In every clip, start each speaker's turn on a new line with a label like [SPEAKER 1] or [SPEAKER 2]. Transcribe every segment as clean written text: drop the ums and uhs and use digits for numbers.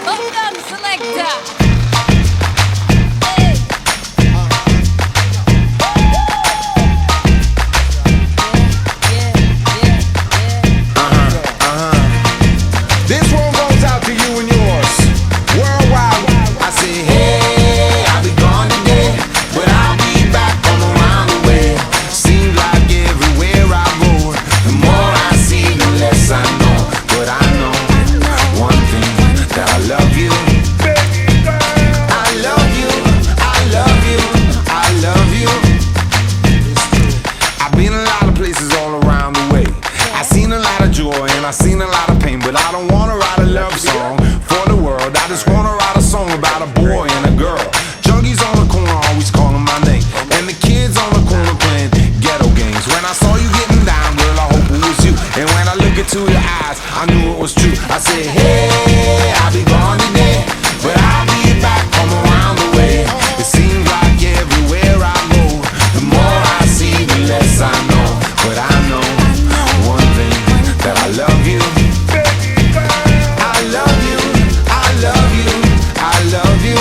[SPEAKER 1] Hold on, selector.
[SPEAKER 2] This one goes out to you and yours. Worldwide. I say, hey, I'll be gone today, but I'll be back on around the way. Seems like everywhere I go, the more I see, the less I know. But I know one thing, that I love you. I love you, I love you, I love you. I've been a lot of places all around the way. I seen a lot of joy and I seen a lot of pain, but I don't wanna write a love song for the world. I just wanna write a song about a boy and a girl. Junkies on the corner always calling my name, and the kids on the corner playing ghetto games. When I saw you getting down, girl, I hope it was you. And when I look into your eyes, I knew it was true. I said, hey, I'll be gone today, but I'll be back from around the way. It seems like everywhere I go, the more I see, the less I know. But I know one thing, that I love you. I love you, I love you, I love you.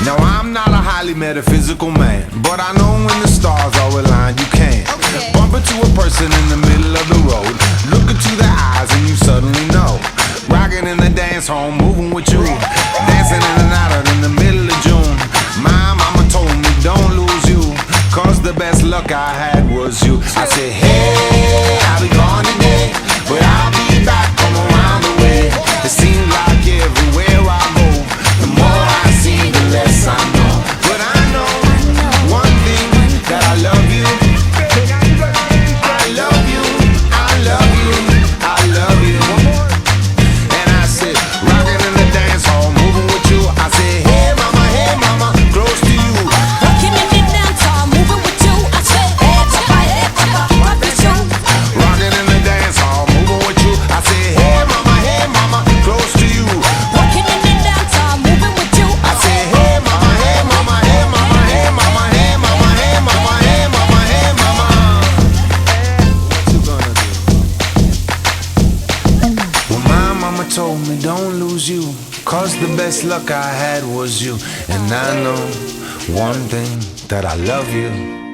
[SPEAKER 2] Now I'm not a highly metaphysical man, but I know when the stars are aligned, you can bump into a person in the middle of the road, look into their eyes and you suddenly know. Rocking in the dance hall, moving with you, dancing in and out in the middle of June. My mama told me don't lose you, cause the best luck I had was you. I said, hey, I'll be gone today, but I'll be back from around the way. It seems like everywhere I go, the more I see, the less I know. But I know one thing, that I love you. I love you, I love you, I love you. And I said, rocking in the dance hall, moving with you. I said, hey mama, close to you.
[SPEAKER 1] Rocking in the dance hall, moving with you. I said, hey papa, rock with you.
[SPEAKER 2] Rocking in the dance hall, moving with you. I said, hey mama, close to you.
[SPEAKER 1] Rocking in the dance hall, moving with you.
[SPEAKER 2] I said, hey mama, hey mama, hey mama, hey mama, hey mama, hey mama, hey mama, hey mama. What you gonna do? Well, my mama told me don't lose you, cause the best luck I had was you. And I know one thing, that I love you.